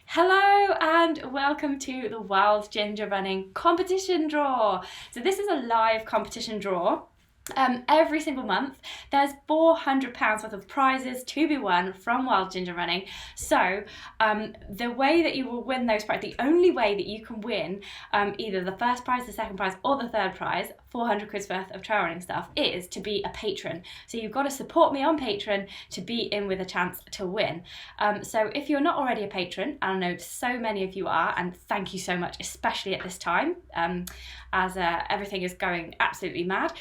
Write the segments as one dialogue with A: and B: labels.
A: Hello and welcome to the Wild Ginger Running competition draw. So this is a live competition draw. Every single month there's £400 worth of prizes to be won from Wild Ginger Running. So the way that you will win those prizes, the only way that you can win either the first prize, the second prize or the third prize, 400 quid worth of trail running stuff, is to be a patron. So you've got to support me on Patreon to be in with a chance to win. So if you're not already a patron, and I know so many of you are, and thank you so much, especially at this time, as everything is going absolutely mad.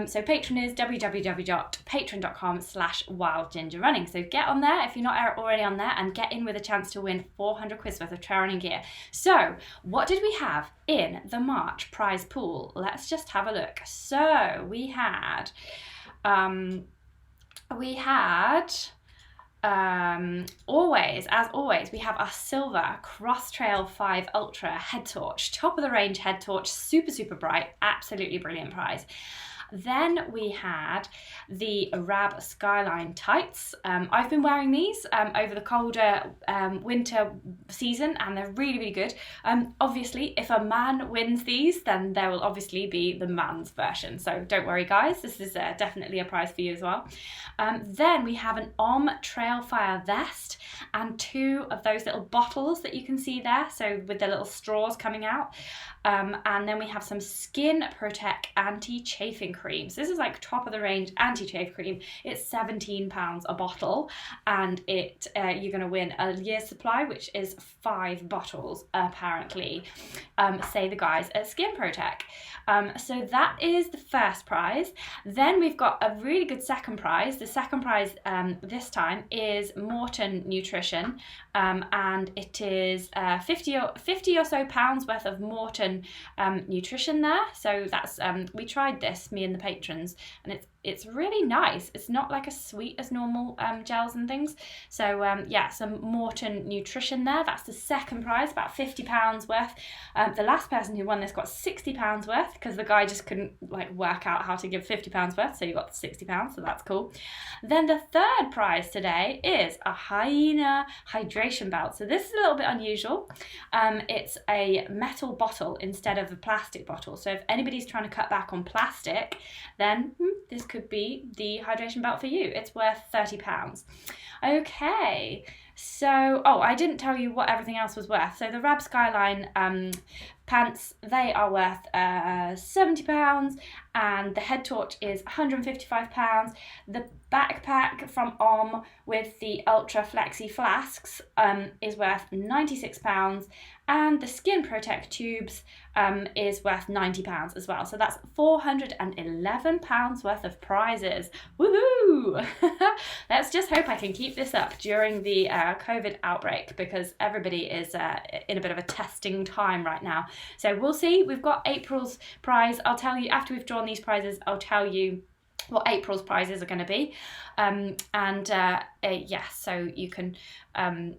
A: So Patreon is www.patreon.com/wildgingerrunning. So get on there if you're not already on there and get in with a chance to win 400 quid worth of trail running gear. So what did we have in the March prize pool? Let's just have a look. So we had always, as always, we have our SILVA Cross Trail 5 Ultra headtorch, top of the range headtorch, super bright, absolutely brilliant prize. Then we had the Rab Skyline Tights. I've been wearing these over the colder winter season, and they're really good. Obviously, if a man wins these, then there will obviously be the man's version. So don't worry, guys. This is definitely a prize for you as well. Then we have an OMM Trail Fire Vest and 2 of those little bottles that you can see there, so with the little straws coming out. And then we have some Skin Protec anti-chafing cream. So this is like top of the range anti-chafe cream. It's £17 a bottle, and you're going to win a year's supply, which is 5 bottles apparently, say the guys at Skin Protec. So that is the first prize. Then we've got a really good second prize. The second prize this time is Maurten nutrition, and it is 50 or so pounds worth of Maurten nutrition there. So that's we tried this, me and the patrons, and it's really nice. It's not like as sweet as normal gels and things. So yeah, some Maurten nutrition there. That's the second prize, about £50 worth. The last person who won this got £60 worth, because the guy just couldn't work out how to give £50 worth, so you got £60, so that's cool. Then the third prize today is a Hyena Hydration Belt. So this is a little bit unusual. It's a metal bottle instead of a plastic bottle. So if anybody's trying to cut back on plastic, then this could be the hydration belt for you. It's worth £30. Okay, so I didn't tell you what everything else was worth. So the Rab Skyline pants, they are worth £70, and the head torch is £155. The backpack from OMM with the Ultra Flexi Flasks is worth £96, and the Skin Protec tubes is worth £90 as well. So that's £411 worth of prizes. Woohoo! Let's just hope I can keep this up during the COVID outbreak, because everybody is in a bit of a testing time right now. So we'll see. We've got April's prize. I'll tell you after we've drawn these prizes. I'll tell you what April's prizes are going to be, yeah, so you can and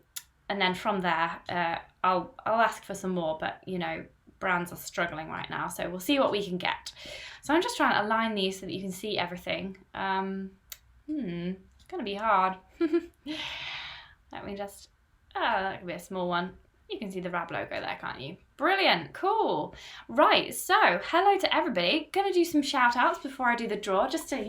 A: then from there I'll ask for some more, but brands are struggling right now, so we'll see what we can get. So I'm just trying to align these so that you can see everything. It's gonna be hard. Let me just that could be a small one. You can see the Rab logo there, can't you? Brilliant, cool. Right, so hello to everybody. Gonna do some shout outs before I do the draw, just to,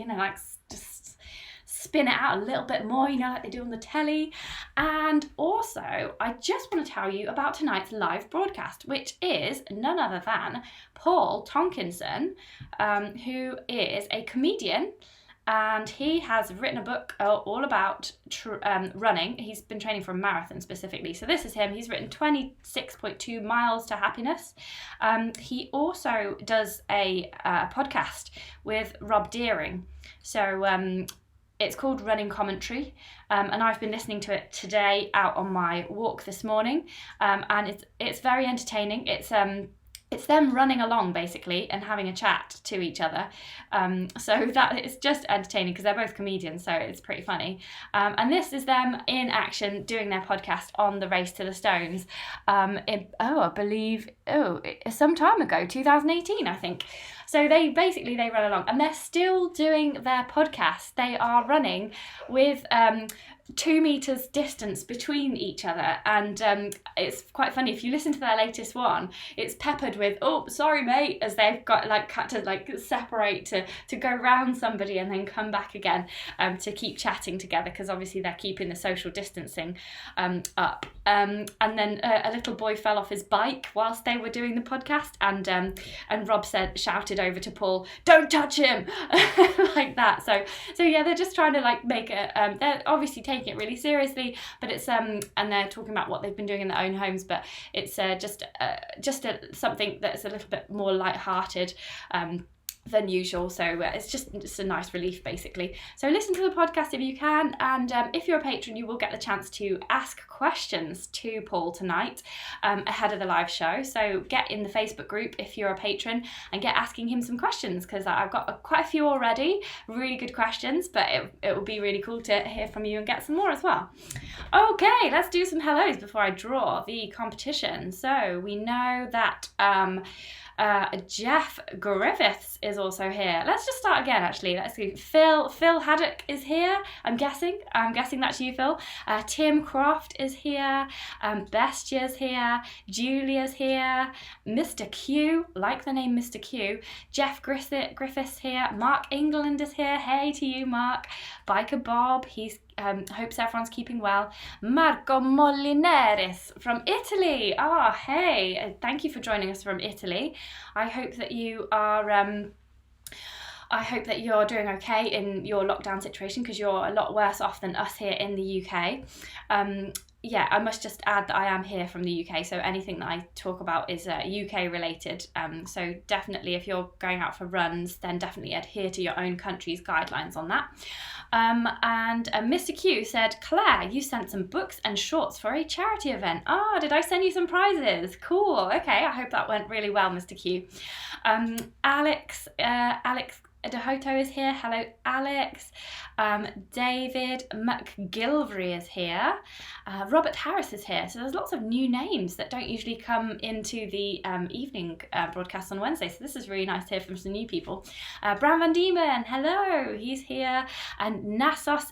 A: just spin it out a little bit more, like they do on the telly. And also, I just want to tell you about tonight's live broadcast, which is none other than Paul Tonkinson, who is a comedian. And he has written a book all about running. He's been training for a marathon specifically. So this is him. He's written 26.2 Miles to Happiness. He also does a podcast with Rob Deering. So it's called Running Commentary. And I've been listening to it today out on my walk this morning. And it's very entertaining. It's them running along basically and having a chat to each other. So that is just entertaining because they're both comedians, so it's pretty funny. And this is them in action doing their podcast on the Race to the Stones. I believe some time ago, 2018, I think. So they run along, and they're still doing their podcast. They are running with 2 meters distance between each other, and it's quite funny. If you listen to their latest one, it's peppered with "oh, sorry mate," as they've got cut to separate to go round somebody and then come back again to keep chatting together, because obviously they're keeping the social distancing up. And then a little boy fell off his bike whilst they were doing the podcast, and Rob shouted over to Paul, "Don't touch him," like that. So yeah, they're just trying to make it. They're obviously taking it really seriously, but it's and they're talking about what they've been doing in their own homes, but it's just something that's a little bit more light-hearted than usual, so it's just a nice relief basically. So listen to the podcast if you can, and if you're a patron, you will get the chance to ask questions to Paul tonight ahead of the live show. So get in the Facebook group if you're a patron and get asking him some questions, because I've got quite a few already, really good questions, but it will be really cool to hear from you and get some more as well. Okay, let's do some hellos before I draw the competition. So we know that Jeff Griffiths is also here. Let's just start again, actually. Let's see. Phil Haddock is here. I'm guessing that's you, Phil. Tim Croft is here. Bestia's here. Julia's here. Mr. Q, like the name Mr. Q. Jeff Griffiths here. Mark England is here. Hey to you, Mark. Biker Bob, he's hopes everyone's keeping well. Marco Molineris from Italy. Oh, hey, thank you for joining us from Italy. I hope that you are doing okay in your lockdown situation, because you're a lot worse off than us here in the UK. Yeah, I must just add that I am here from the UK, so anything that I talk about is UK related. So definitely, if you're going out for runs, then definitely adhere to your own country's guidelines on that. And Mr. Q said, "Claire, you sent some books and shorts for a charity event." Oh, did I send you some prizes? Cool. Okay, I hope that went really well, Mr. Q. Alex Dehoto is here. Hello, Alex. David McGilvery is here. Robert Harris is here. So there's lots of new names that don't usually come into the evening broadcast on Wednesday. So this is really nice to hear from some new people. Bram van Diemen, hello, he's here. And Nassos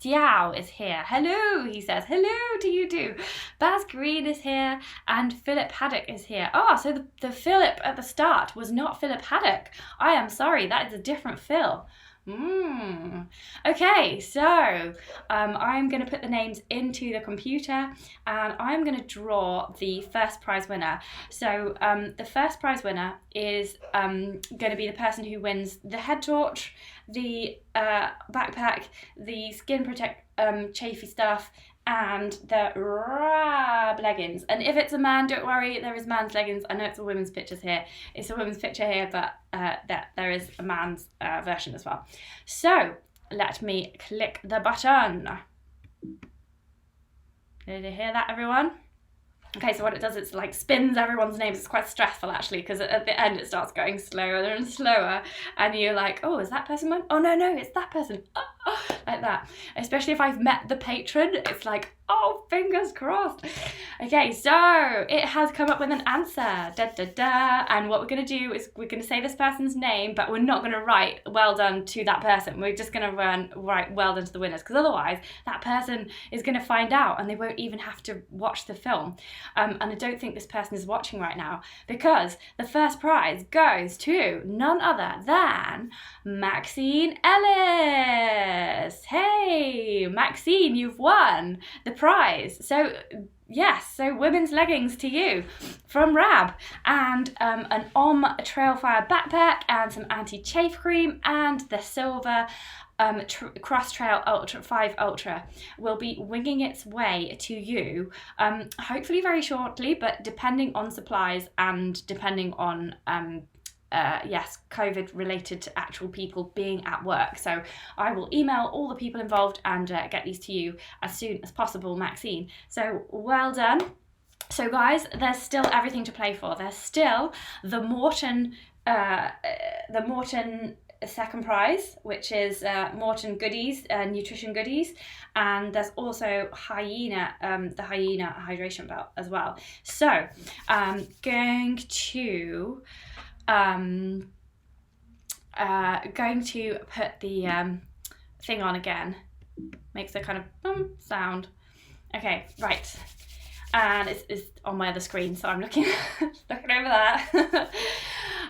A: Diao is here. Hello, he says. Hello to you too. Baz Green is here, and Philip Haddock is here. Oh, so the Philip at the start was not Philip Haddock. I am sorry, that is a different Phil. Okay, so I'm going to put the names into the computer, and I'm going to draw the first prize winner. So the first prize winner is going to be the person who wins the head torch, the backpack, the Skin Protec chafy stuff, and the Rab leggings. And if it's a man, don't worry, there is man's leggings. I know it's a women's picture here. It's a women's picture here, but there is a man's version as well. So let me click the button. Did you hear that, everyone? Okay, so what it does, it's spins everyone's names. It's quite stressful, actually, because at the end it starts going slower and slower, and you're like, oh, is that person one? Oh, no, it's that person. Like that. Especially if I've met the patron, it's like, oh, fingers crossed. Okay, so it has come up with an answer. And what we're going to do is we're going to say this person's name, but we're not going to write well done to that person. We're just going to write well done to the winners, because otherwise that person is going to find out and they won't even have to watch the film. And I don't think this person is watching right now, because the first prize goes to none other than Maxine Ellis. Hey, Maxine, you've won the prize. So yes, so women's leggings to you from Rab, and an OMM Trail Fire backpack, and some anti-chafe cream, and the SILVA Cross Trail 5 Ultra will be winging its way to you hopefully very shortly, but depending on supplies and depending on COVID related to actual people being at work. So I will email all the people involved and get these to you as soon as possible, Maxine. So well done. So guys, there's still everything to play for. There's still the Maurten second prize, which is Maurten goodies, nutrition goodies, and there's also Hyena, the Hyena Hydration Belt as well. So I'm going to going to put the thing on again. Makes a kind of sound. Okay, right. And it's on my other screen, so I'm looking over that.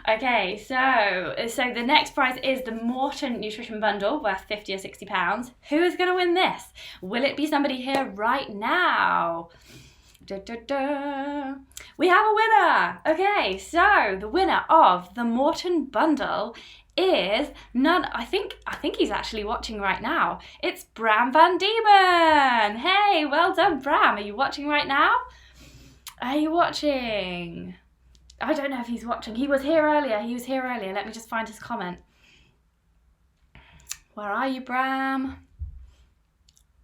A: Okay, so the next prize is the Maurten nutrition bundle worth £50 or £60. Who is going to win this? Will it be somebody here right now? Da, da, da. We have a winner. Okay, so the winner of the Maurten bundle is none. I think he's actually watching right now. It's Bram van Diemen. Hey, well done, Bram. Are you watching right now? Are you watching? I don't know if he's watching. He was here earlier. Let me just find his comment. Where are you, Bram?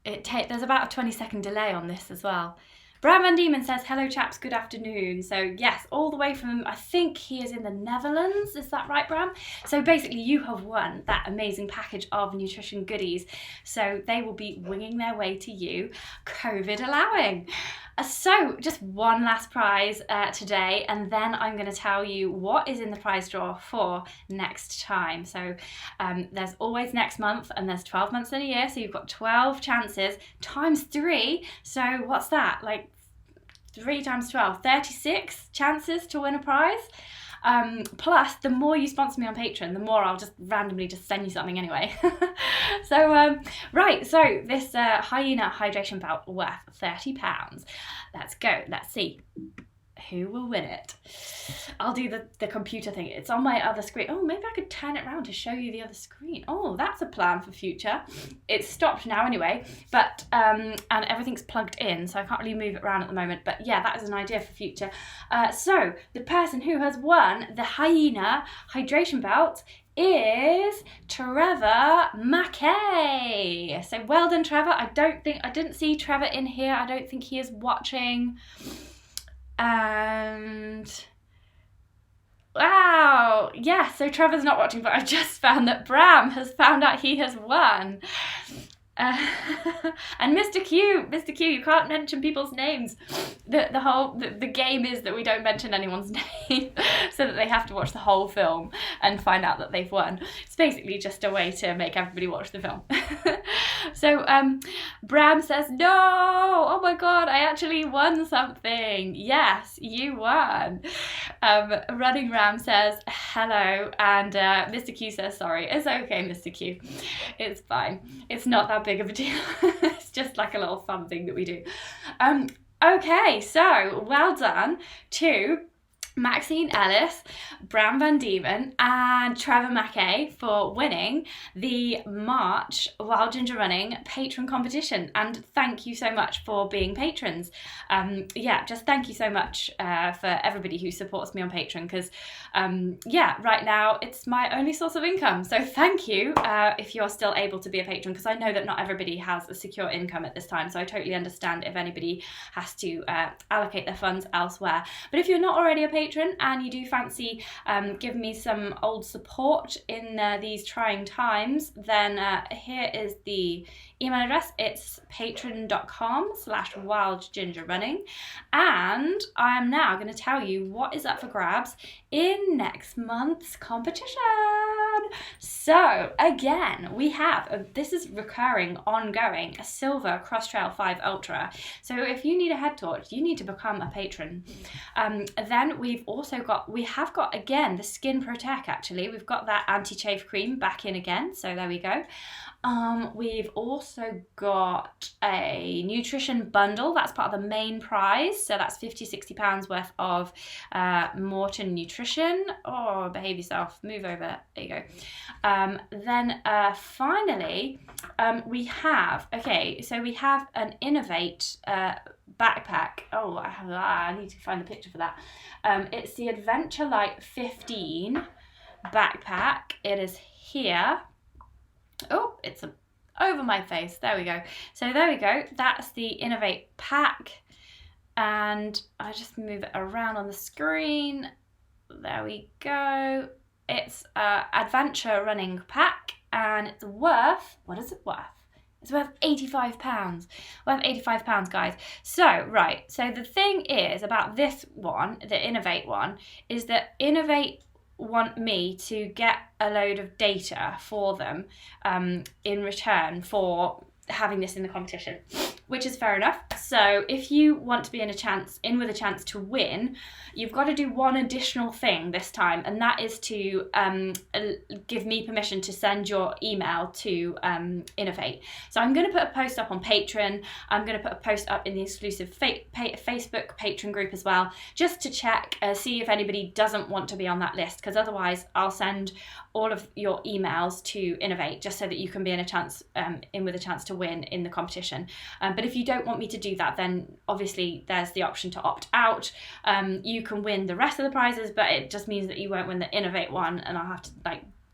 A: There's about a 20-second delay on this as well. Bram van Diemen says, hello chaps, good afternoon. So yes, all the way from, I think he is in the Netherlands. Is that right, Bram? So basically you have won that amazing package of nutrition goodies. So they will be winging their way to you, COVID allowing. So just one last prize today, and then I'm going to tell you what is in the prize draw for next time. So there's always next month, and there's 12 months in a year, so you've got 12 chances times 3. So what's that? Like 3 times 12, 36 chances to win a prize. Plus, the more you sponsor me on Patreon, the more I'll just randomly just send you something anyway. So, right, so this Hyena Hydration Belt worth £30. Let's go, let's see. Who will win it? I'll do the computer thing. It's on my other screen. Oh, maybe I could turn it around to show you the other screen. Oh, that's a plan for future. It's stopped now anyway, but and everything's plugged in, so I can't really move it around at the moment. But yeah, that is an idea for future. So the person who has won the Hyena Hydration Belt is Trevor Mackay. So well done, Trevor. I didn't see Trevor in here. I don't think he is watching. And wow, yeah, so Trevor's not watching, but I just found that Bram has found out he has won. And Mr. Q, you can't mention people's names. The game is that we don't mention anyone's name so that they have to watch the whole film and find out that they've won. It's basically just a way to make everybody watch the film. So Bram says, no, oh my God, I actually won something. Yes, you won. Running Ram says, hello. And Mr. Q says, sorry. It's okay, Mr. Q. It's fine. It's not that big of a deal. It's just like a little fun thing that we do. Okay, so well done to Maxine Ellis, Bram van Diemen and Trevor Mackay for winning the March Wild Ginger Running patron competition, and thank you so much for being patrons. Yeah, just thank you so much for everybody who supports me on Patreon, because yeah, right now it's my only source of income, so thank you if you're still able to be a patron, because I know that not everybody has a secure income at this time, so I totally understand if anybody has to allocate their funds elsewhere. But if you're not already a patron and you do fancy giving me some old support in these trying times, then here is the email address. It's patreon.com/wildgingerrunning, and I am now going to tell you what is up for grabs in next month's competition. So again, we have this is recurring, ongoing, a SILVA Cross Trail 5 Ultra. So if you need a head torch, you need to become a patron. Then we have got again the Skin Protec. Actually, we've got that anti-chafe cream back in again, so there we go. We've also got a nutrition bundle. That's part of the main prize, so that's £50-60 worth of Maurten nutrition. Oh, behave yourself, move over, there you go. Then finally we have an Innovate backpack. Oh, I need to find the picture for that. It's the Adventure Light 15 backpack. It is here. Oh, it's over my face. There we go. So there we go. That's the Innovate pack. And I just move it around on the screen. There we go. It's an adventure running pack, and it's worth, what is it worth? It's worth £85. Worth £85, guys. So, right. So the thing is about this one, the Innovate one, is that Innovate want me to get a load of data for them in return for having this in the competition, which is fair enough. So if you want to be in with a chance to win, you've got to do one additional thing this time, and that is to give me permission to send your email to Innovate. So I'm going to put a post up on Patreon. I'm going to put a post up in the exclusive Facebook Patreon group as well, just to check, see if anybody doesn't want to be on that list, because otherwise I'll send all of your emails to Innovate just so that you can be in with a chance to win in the competition. But if you don't want me to do that, then obviously there's the option to opt out. You can win the rest of the prizes, but it just means that you won't win the Innovate one, and I'll have to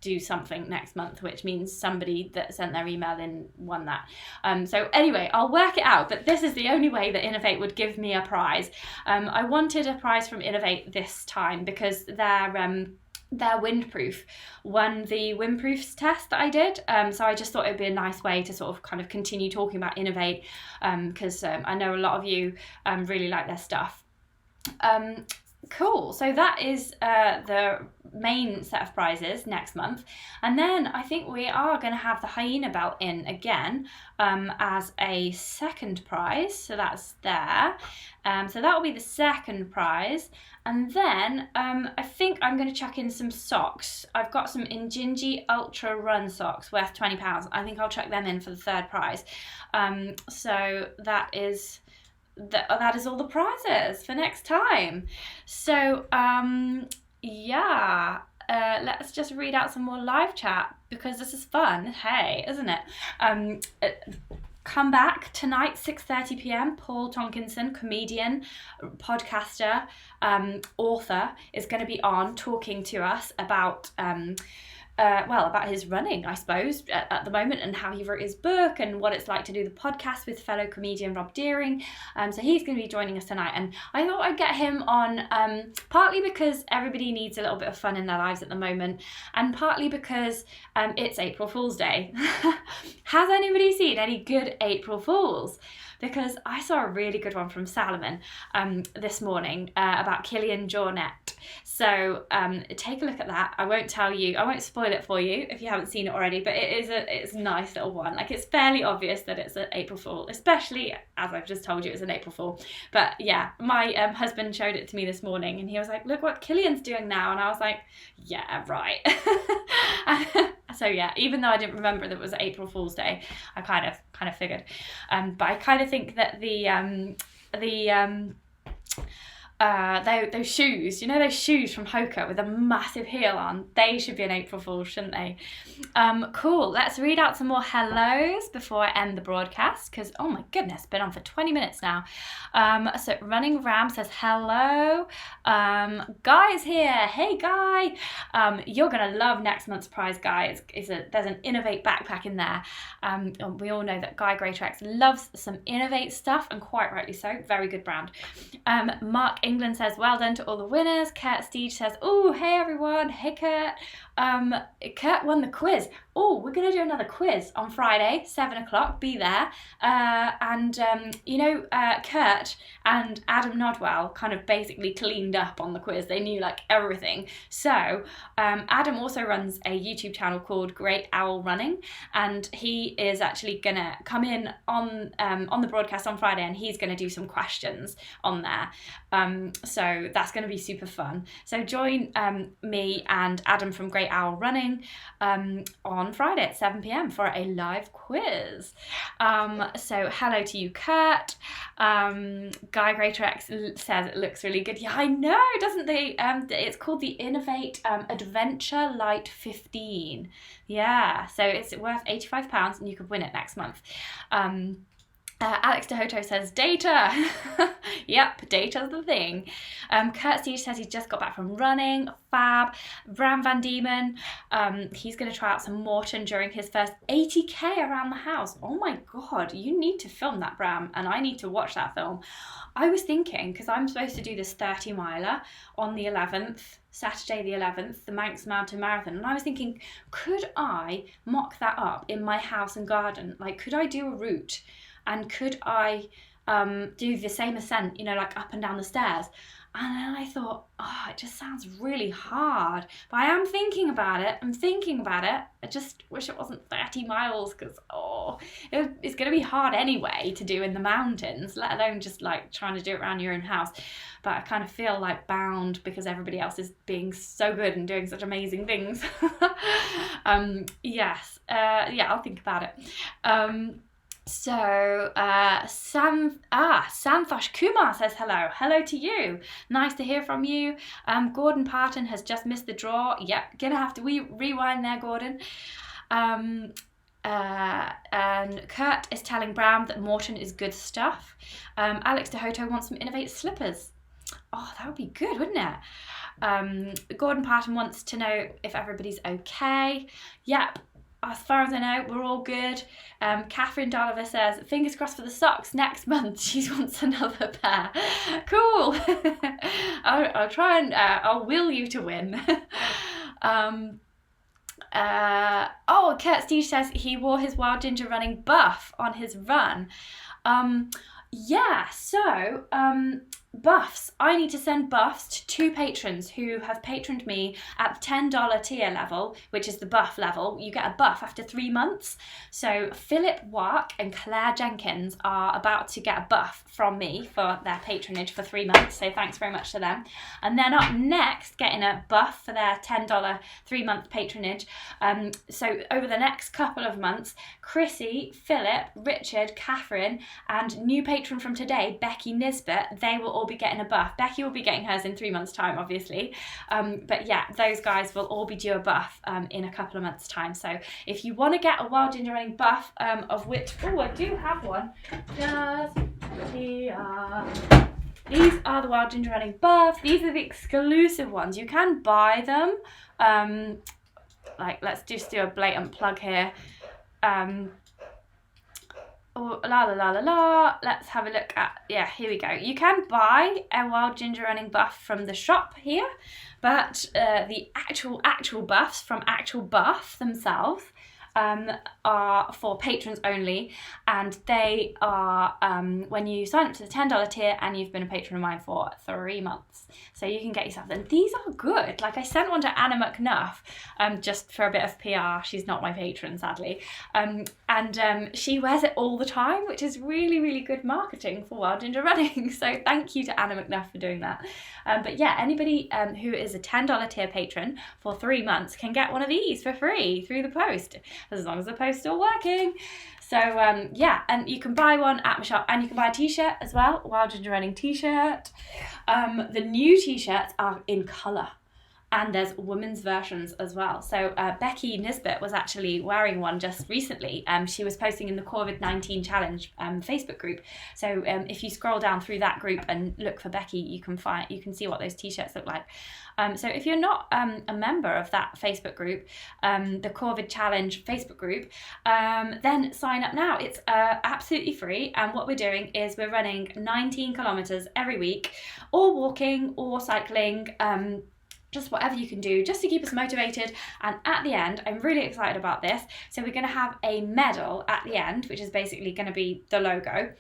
A: do something next month, which means somebody that sent their email in won that. So anyway, I'll work it out, but this is the only way that Innovate would give me a prize. I wanted a prize from Innovate this time because their windproof won the windproofs test that I did, so I just thought it'd be a nice way to sort of kind of continue talking about Innovate, because I know a lot of you really like their stuff. Cool, so that is the main set of prizes next month, and then I think we are going to have the Hyena belt in again as a second prize, so that's there. So that will be the second prize, and then I think I'm going to chuck in some socks. I've got some Injinji Ultra Run socks worth £20. I think I'll chuck them in for the third prize. So that is all the prizes for next time. So let's just read out some more live chat because this is fun. Hey, isn't it? Come back tonight, 6:30 p.m. Paul Tonkinson, comedian, podcaster, author, is going to be on talking to us about about his running, I suppose, at the moment, and how he wrote his book and what it's like to do the podcast with fellow comedian Rob Deering. So he's going to be joining us tonight, and I thought I'd get him on partly because everybody needs a little bit of fun in their lives at the moment, and partly because it's April Fool's Day. Has anybody seen any good April Fools? Because I saw a really good one from Salomon this morning about Killian Jornet. So take a look at that. I won't spoil it for you if you haven't seen it already, but it's a nice little one. Like, it's fairly obvious that it's an April Fool, especially as I've just told you it's an April Fool. But yeah, my husband showed it to me this morning, and he was like, look what Killian's doing now. And I was like, yeah, right. So yeah, even though I didn't remember that it was April Fool's Day, I kind of figured. But I kind of think that those shoes, those shoes from Hoka with a massive heel on, they should be an April Fool, shouldn't they? Cool, let's read out some more hellos before I end the broadcast, because oh my goodness, been on for 20 minutes now. So Running Ram says hello. Guy's here. Hey Guy, you're gonna love next month's prize, Guy. There's an Innovate backpack in there. We all know that Guy Greatrex loves some Innovate stuff, and quite rightly so. Very good brand. Mark England says, well done to all the winners. Kurt Steege says, oh, hey everyone. Hey Kurt. Kurt won the quiz. Oh, we're going to do another quiz on Friday, 7 o'clock. Be there. Kurt and Adam Nodwell kind of basically cleaned up on the quiz. They knew like everything. So Adam also runs a YouTube channel called Great Owl Running, and he is actually going to come in on the broadcast on Friday, and he's going to do some questions on there. So that's going to be super fun. So join me and Adam from Great Owl Running on Friday at 7 p.m. for a live quiz. So hello to you, Kurt. Guy Greatrex says it looks really good. Yeah, I know, doesn't they? It's called the Innovate Adventure Light 15. Yeah, so it's worth £85 and you could win it next month. Alex DeHoto says data. Yep, data's the thing. Kurt Steege says he's just got back from running. Fab. Bram Van Diemen, he's going to try out some Maurten during his first 80k around the house. Oh my god, you need to film that, Bram, and I need to watch that film. I was thinking, because I'm supposed to do this 30 miler on the 11th, Saturday the 11th, the Manx Mountain Marathon, and I was thinking, could I mock that up in my house and garden? Like, could I do a route? And could I do the same ascent, like up and down the stairs. And then I thought, it just sounds really hard. But I am thinking about it. I just wish it wasn't 30 miles because, it's going to be hard anyway to do in the mountains, let alone just like trying to do it around your own house. But I kind of feel like bound because everybody else is being so good and doing such amazing things. Yes. I'll think about it. So Santhosh Kumar says hello. Hello to you. Nice to hear from you. Gordon Parton has just missed the draw. Yep, gonna have to rewind there, Gordon. And Kurt is telling Bram that Maurten is good stuff. Alex DeHoto wants some Innovate slippers. Oh, that would be good, wouldn't it? Gordon Parton wants to know if everybody's okay. Yep. As far as I know, we're all good. Catherine Dolliver says, fingers crossed for the socks next month. She wants another pair. Cool. I'll try and I'll will you to win. Kurt Steege says he wore his Wild Ginger running buff on his run. Buffs. I need to send buffs to 2 patrons who have patroned me at the $10 tier level, which is the buff level. You get a buff after 3 months. So Philip Wark and Claire Jenkins are about to get a buff from me for their patronage for 3 months. So thanks very much to them. And then up next, getting a buff for their $10 3-month patronage. So over the next couple of months, Chrissy, Philip, Richard, Catherine, and new patron from today, Becky Nisbet, they will all be getting a buff. Becky will be getting hers in 3 months' time, obviously. But yeah, those guys will all be due a buff in a couple of months' time. So if you want to get a Wild Ginger Running buff, of which, I do have one, just here. These are the Wild Ginger Running buffs. These are the exclusive ones. You can buy them. Let's just do a blatant plug here. Let's have a look at, here we go. You can buy a Wild Ginger Running buff from the shop here, but the actual buffs from Actual Buff themselves are for patrons only, and they are when you sign up to the $10 tier and you've been a patron of mine for 3 months. So you can get yourself, and these are good. Like, I sent one to Anna McNuff just for a bit of PR. She's not my patron, sadly. And she wears it all the time, which is really, really good marketing for Wild Ginger Running. So thank you to Anna McNuff for doing that. But yeah, anybody who is a $10 tier patron for 3 months can get one of these for free through the post, as long as the post's still working. So and you can buy one at my shop, and you can buy a t-shirt as well, Wild Ginger Running t-shirt. The new t-shirts are in colour, and there's women's versions as well. So Becky Nisbet was actually wearing one just recently. She was posting in the COVID-19 challenge Facebook group. So if you scroll down through that group and look for Becky, you can see what those t-shirts look like. So if you're not a member of that Facebook group, the COVID Challenge Facebook group, then sign up now. It's absolutely free, and what we're doing is we're running 19 kilometres every week, or walking or cycling, just whatever you can do just to keep us motivated. And at the end, I'm really excited about this, so we're going to have a medal at the end, which is basically going to be the logo,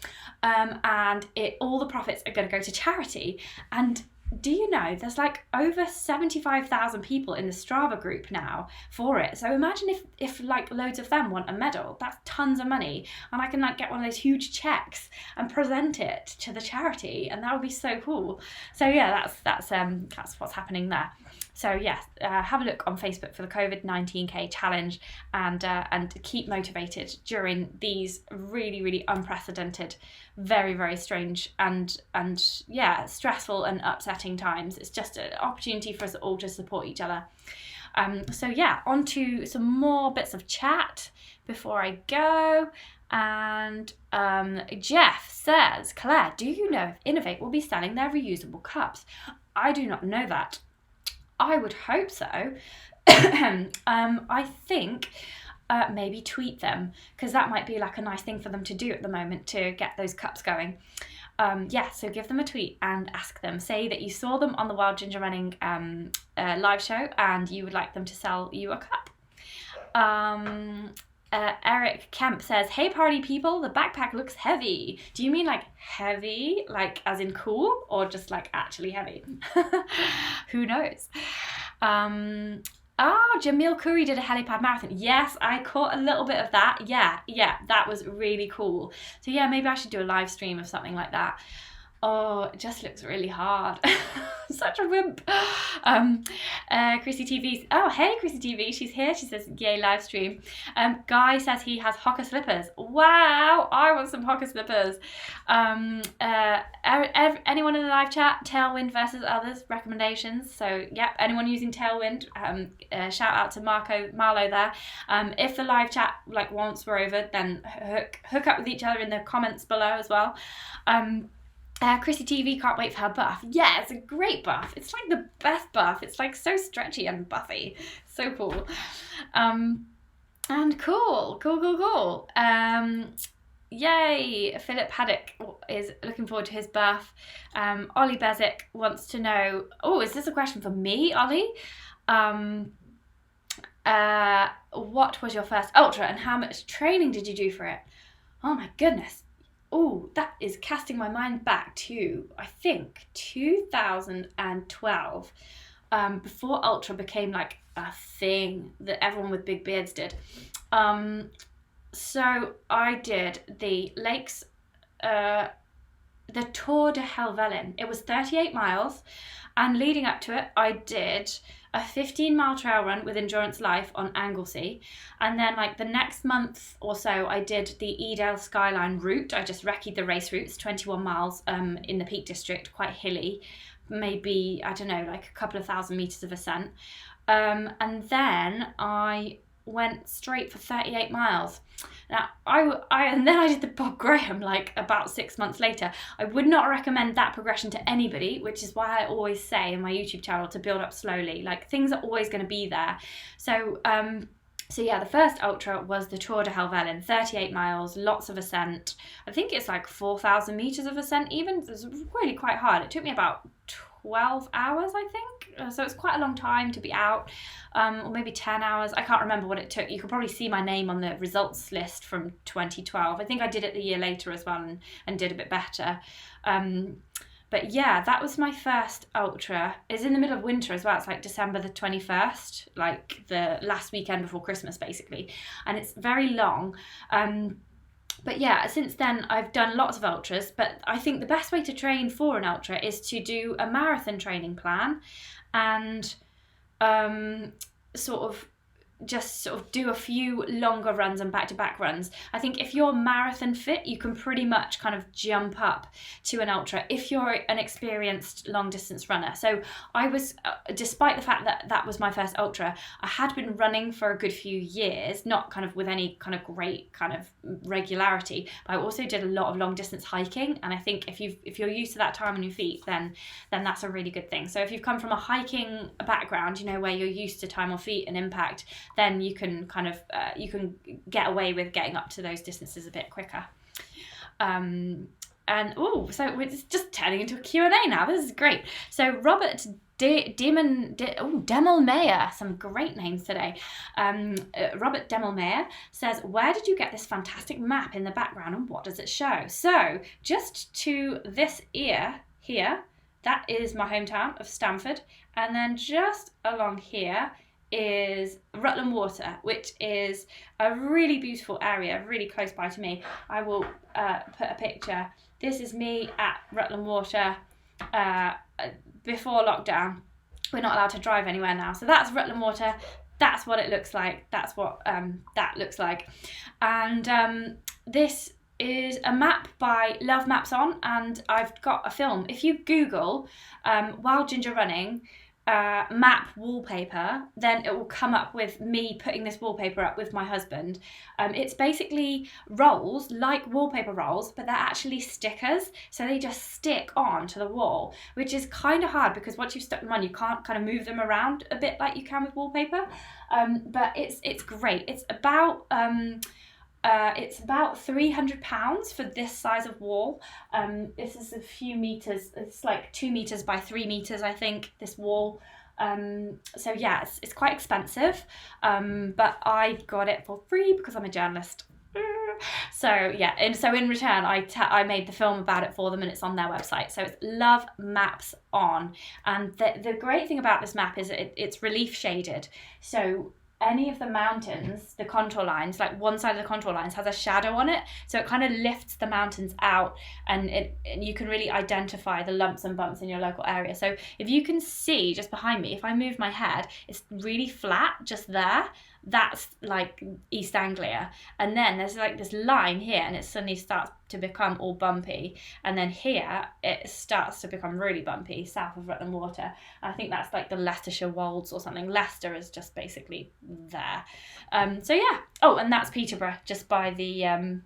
A: and all the profits are going to go to charity. And do you know there's like over 75,000 people in the Strava group now for it? So imagine if like loads of them want a medal. That's tons of money, and I can like get one of those huge checks and present it to the charity, and that would be so cool. So yeah, that's what's happening there. So yes, have a look on Facebook for the COVID-19K challenge, and keep motivated during these really, really unprecedented, very, very strange and stressful and upsetting times. It's just an opportunity for us all to support each other. So yeah, on to some more bits of chat before I go. And Jeff says, Claire, do you know if Innovate will be selling their reusable cups? I do not know that. I would hope so. I think maybe tweet them, because that might be like a nice thing for them to do at the moment to get those cups going. So give them a tweet and ask them. Say that you saw them on the Wild Ginger Running live show and you would like them to sell you a cup. Eric Kemp says, hey party people, the backpack looks heavy. Do you mean like heavy, like as in cool, or just like actually heavy? Who knows? Jamil Khoury did a helipad marathon. Yes, I caught a little bit of that. Yeah, that was really cool. So yeah, maybe I should do a live stream of something like that. Oh, it just looks really hard. Such a wimp. Chrissy TV. Oh, hey, Chrissy TV. She's here. She says, yay, live stream. Guy says he has Hoka slippers. Wow, I want some Hoka slippers. Anyone in the live chat? Tailwind versus others recommendations. So, yeah, anyone using Tailwind? Shout out to Marlo there. If the live chat once we're over, then hook up with each other in the comments below as well. Chrissy TV can't wait for her buff. Yeah, it's a great buff. It's like the best buff. It's like so stretchy and buffy. So cool. And cool. Yay! Philip Haddock is looking forward to his buff. Ollie Bezic wants to know, is this a question for me, Ollie? What was your first ultra and how much training did you do for it? Oh my goodness. Oh, that is casting my mind back to, I think, 2012, before Ultra became like a thing that everyone with big beards did. So I did the Lakes, the Tour de Helvellyn. It was 38 miles, and leading up to it, I did a 15-mile trail run with Endurance Life on Anglesey, and then the next month or so I did the Rab Skyline route. I just recce'd the race route. It's 21 miles in the Peak District, quite hilly, maybe, I don't know, a couple of thousand meters of ascent, and then I went straight for 38 miles. Now, and then I did the Bob Graham about 6 months later. I would not recommend that progression to anybody, which is why I always say in my YouTube channel to build up slowly. Things are always going to be there. So yeah, the first ultra was the Tour de Helvellyn, 38 miles, lots of ascent. I think it's 4,000 meters of ascent even. It was really quite hard. It took me about 12 hours, I think. So it's quite a long time to be out, or maybe 10 hours. I can't remember what it took. You could probably see my name on the results list from 2012. I think I did it the year later as well and did a bit better. But yeah, that was my first ultra. It's in the middle of winter as well. It's December the 21st, the last weekend before Christmas, basically. And it's very long. But yeah, since then I've done lots of ultras, but I think the best way to train for an ultra is to do a marathon training plan and sort of do a few longer runs and back-to-back runs. I think if you're marathon fit, you can pretty much kind of jump up to an ultra if you're an experienced long-distance runner. So I was, despite the fact that that was my first ultra, I had been running for a good few years, not kind of with any kind of great kind of regularity, but I also did a lot of long-distance hiking, and I think if you're used to that time on your feet, then that's a really good thing. So if you've come from a hiking background, where you're used to time on feet and impact, then you can kind of you can get away with getting up to those distances a bit quicker. So it's just turning into a Q&A now. This is great. So Robert Demelmeyer, some great names today. Robert Demelmeyer says, where did you get this fantastic map in the background and what does it show? So just to this ear here, that is my hometown of Stamford, and then just along here is Rutland Water, which is a really beautiful area, really close by to me. I will put a picture. This is me at Rutland Water before lockdown. We're not allowed to drive anywhere now. So that's Rutland Water. That's what it looks like. That's what that looks like. And this is a map by Love Maps On, and I've got a film. If you Google Wild Ginger Running map wallpaper, then it will come up with me putting this wallpaper up with my husband. It's basically rolls, like wallpaper rolls, but they're actually stickers, so they just stick on to the wall, which is kind of hard because once you've stuck them on, you can't kind of move them around a bit like you can with wallpaper. But it's great. It's about £300 for this size of wall. This is a few meters. It's 2 meters by 3 meters, I think, this wall. So yeah, it's quite expensive, but I got it for free because I'm a journalist. So yeah, and so in return, I made the film about it for them, and it's on their website. So it's Love Maps On, and the great thing about this map is it's relief shaded. So any of the mountains, the contour lines, like one side of the contour lines has a shadow on it, so it kind of lifts the mountains out, and you can really identify the lumps and bumps in your local area. So if you can see just behind me, if I move my head, it's really flat just there. That's like East Anglia, and then there's like this line here, and it suddenly starts to become all bumpy, and then here it starts to become really bumpy south of Rutland Water. I think that's like the Leicestershire Wolds or something. Leicester is just basically there. So yeah. Oh, and that's Peterborough, just by the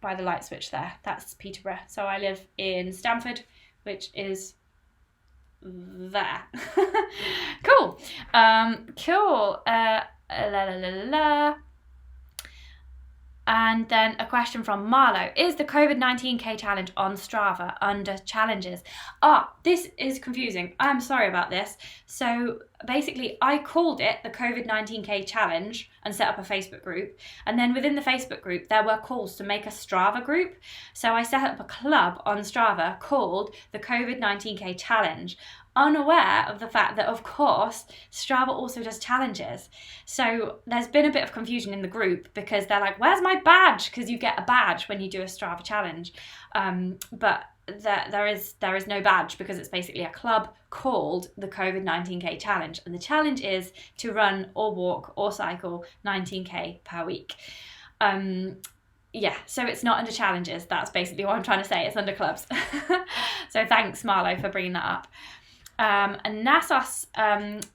A: light switch there. That's Peterborough. So I live in Stamford, which is there. Cool. Cool. And then a question from Marlo. Is the COVID-19K challenge on Strava under challenges? This is confusing. I'm sorry about this. So basically, I called it the COVID-19K challenge and set up a Facebook group. And then within the Facebook group, there were calls to make a Strava group. So I set up a club on Strava called the COVID-19K challenge, unaware of the fact that, of course, Strava also does challenges. So there's been a bit of confusion in the group because they're like, where's my badge? Because you get a badge when you do a Strava challenge. But there is no badge because it's basically a club called the COVID-19K challenge. And the challenge is to run or walk or cycle 19K per week. Yeah, so it's not under challenges. That's basically what I'm trying to say. It's under clubs. So thanks, Marlo, for bringing that up. And Nasos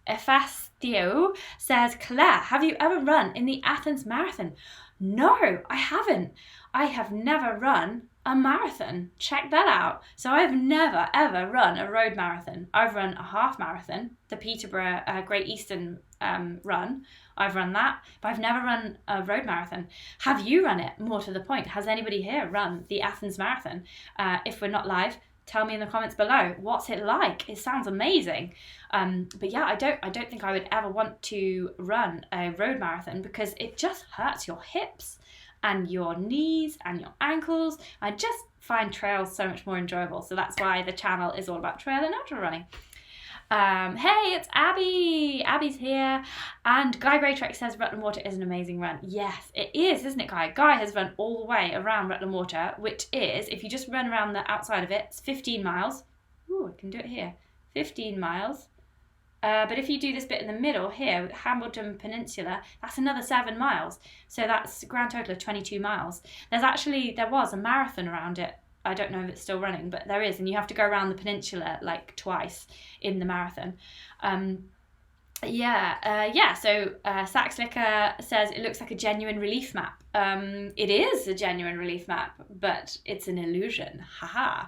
A: Ephastio says, Claire, have you ever run in the Athens Marathon? No, I haven't. I have never run a marathon. Check that out. So I've never, ever run a road marathon. I've run a half marathon, the Peterborough Great Eastern run. I've run that, but I've never run a road marathon. Have you run it? More to the point, has anybody here run the Athens Marathon? If we're not live, tell me in the comments below. What's it like? It sounds amazing. But yeah, I don't think I would ever want to run a road marathon because it just hurts your hips and your knees and your ankles. I just find trails so much more enjoyable. So that's why the channel is all about trail and ultra running. Hey, it's Abby. Abby's here. And Guy Greytrek says Rutland Water is an amazing run. Yes, it is, isn't it, Guy? Guy has run all the way around Rutland Water, which is, if you just run around the outside of it, it's 15 miles. Ooh, I can do it here. 15 miles. But if you do this bit in the middle here, with Hambledon Peninsula, that's another 7 miles. So that's a grand total of 22 miles. There was a marathon around it. I don't know if it's still running, but there is, and you have to go around the peninsula like twice in the marathon. So Saxlicker says it looks like a genuine relief map. It is a genuine relief map, but it's an illusion. Haha.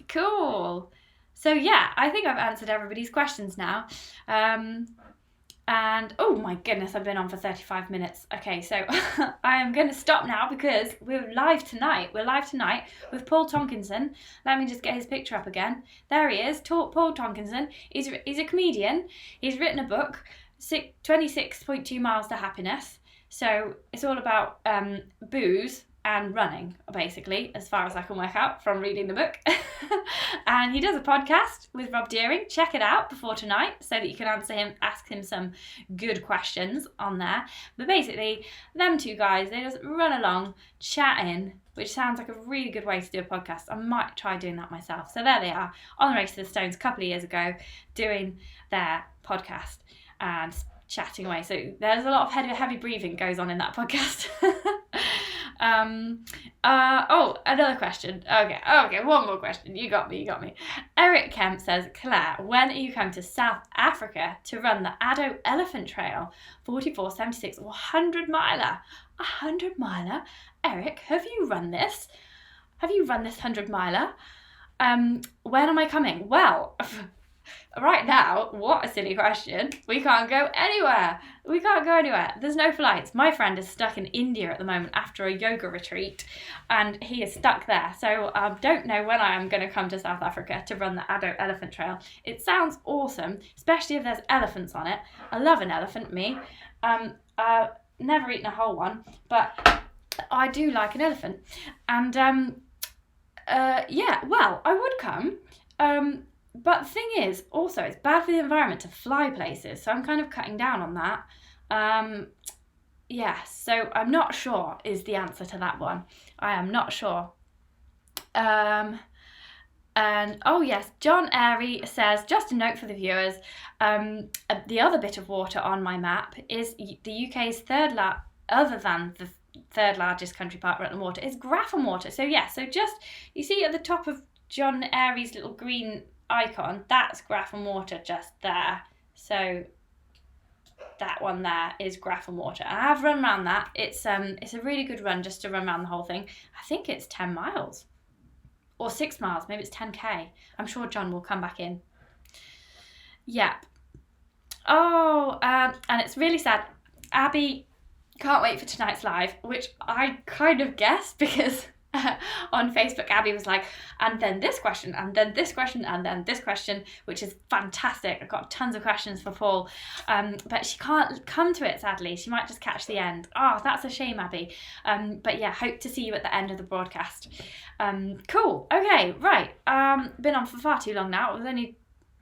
A: Cool. So yeah, I think I've answered everybody's questions now. And oh my goodness, I've been on for 35 minutes. Okay, so I am going to stop now because we're live tonight. We're live tonight with Paul Tonkinson. Let me just get his picture up again. There he is, Paul Tonkinson. He's a comedian. He's written a book, 26.2 Miles to Happiness. So it's all about booze and running, basically, as far as I can work out from reading the book. And he does a podcast with Rob Deering. Check it out before tonight so that you can ask him some good questions on there. But basically, them two guys, they just run along, chatting, which sounds like a really good way to do a podcast. I might try doing that myself. So there they are, on the Race to the Stones a couple of years ago, doing their podcast and chatting away. So there's a lot of heavy breathing goes on in that podcast. Another question. Okay, one more question. You got me. Eric Kemp says, Claire, when are you coming to South Africa to run the Addo Elephant Trail? 44.76 or 100 miler? 100 miler? Eric, have you run this? Have you run this 100 miler? When am I coming? Well, Right now, what a silly question. We can't go anywhere. We can't go anywhere. There's no flights. My friend is stuck in India at the moment after a yoga retreat, and he is stuck there. So I don't know when I am going to come to South Africa to run the Addo Elephant Trail. It sounds awesome, especially if there's elephants on it. I love an elephant, me. Never eaten a whole one, but I do like an elephant. And yeah, well, I would come. But the thing is, also, it's bad for the environment to fly places, so I'm kind of cutting down on that. Yeah, so I'm not sure is the answer to that one. I am not sure. And oh yes, John Airy says, just a note for the viewers, the other bit of water on my map is the UK's other than the third largest country park running water, is Grafham water. So yeah, so just, you see at the top of John Airy's little green icon, that's Grafham water just there. So that one there is Grafham water. And I've run around that. It's a really good run just to run around the whole thing. I think it's 10 miles or 6 miles, maybe it's 10k. I'm sure John will come back in. Yep. Oh, and it's really sad. Abby can't wait for tonight's live, which I kind of guessed because on Facebook, Abby was like, and then this question, and then this question, and then this question, which is fantastic. I've got tons of questions for Paul, but she can't come to it, sadly. She might just catch the end. Oh, that's a shame, Abby. But yeah, hope to see you at the end of the broadcast. Cool. Okay, right. Been on for far too long now.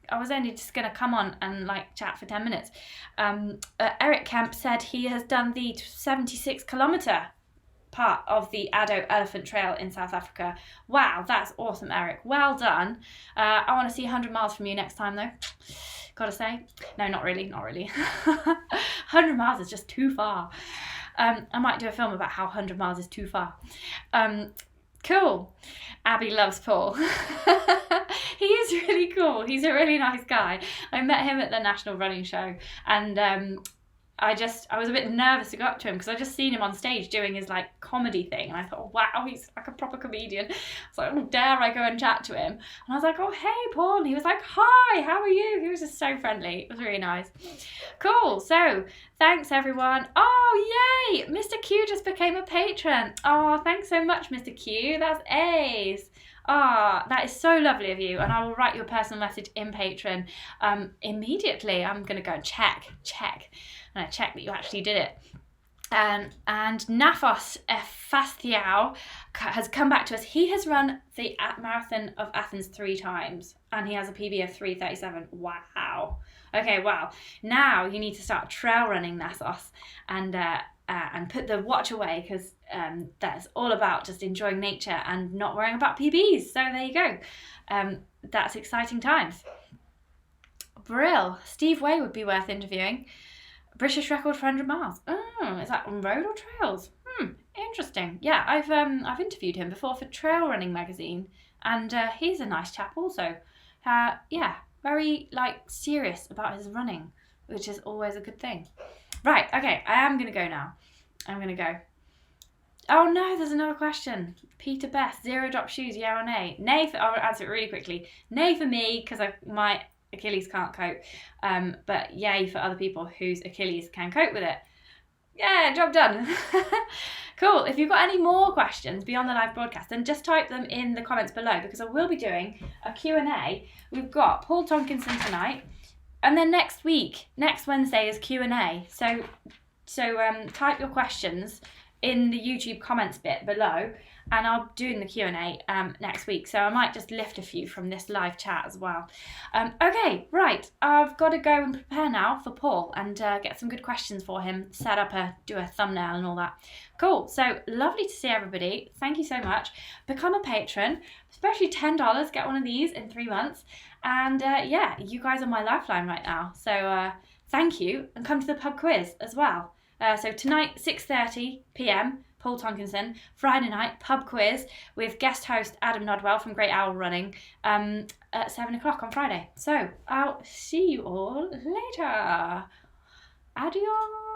A: I was only just going to come on and like chat for 10 minutes. Eric Kemp said he has done the 76-kilometre part of the Addo Elephant Trail in South Africa. Wow, that's awesome, Eric. Well done. I want to see 100 miles from you next time, though. Gotta say. No, not really. 100 miles is just too far. I might do a film about how 100 miles is too far. Cool. Abby loves Paul. He is really cool. He's a really nice guy. I met him at the National Running Show, and I was a bit nervous to go up to him because I just seen him on stage doing his like comedy thing, and I thought, wow, he's like a proper comedian. So like, oh, dare I go and chat to him? And I was like, oh, hey, Paul. And he was like, hi, how are you? He was just so friendly. It was really nice. Cool. So thanks, everyone. Oh, yay. Mr. Q just became a patron. Oh, thanks so much, Mr. Q. That's ace. Ah, that is so lovely of you, and I will write your personal message in Patreon immediately. I'm going to go and check, and I check that you actually did it. And Nafos Fastiao has come back to us. He has run the Marathon of Athens 3 times, and he has a PB of 3:37. Wow. Okay, wow. Now you need to start trail running, Nafos, and put the watch away, because that's all about just enjoying nature and not worrying about PBs. So there you go. That's exciting times. Brill. Steve Way would be worth interviewing. British record for 100 miles. Oh, is that on road or trails? Interesting. Yeah, I've interviewed him before for Trail Running magazine, and he's a nice chap also. Yeah, very like serious about his running, which is always a good thing. Right, okay, I am going to go now. I'm going to go. Oh no, there's another question. Peter Best, 0 drop shoes, yeah or nay? Nay, I'll answer it really quickly. Nay for me, because my Achilles can't cope. But yay for other people whose Achilles can cope with it. Yeah, job done. Cool. If you've got any more questions beyond the live broadcast, then just type them in the comments below, because I will be doing a Q&A. We've got Paul Tonkinson tonight. And then next Wednesday is Q&A. So type your questions in the YouTube comments bit below, and I'll be doing the Q&A next week. So I might just lift a few from this live chat as well. Okay, right. I've got to go and prepare now for Paul and get some good questions for him, do a thumbnail and all that. Cool. So lovely to see everybody. Thank you so much. Become a patron, especially $10. Get one of these in 3 months. And yeah, you guys are my lifeline right now. So thank you, and come to the pub quiz as well. So tonight, 6:30 p.m, Paul Tonkinson. Friday night, pub quiz with guest host Adam Nodwell from Great Owl Running at 7 o'clock on Friday. So I'll see you all later. Adios.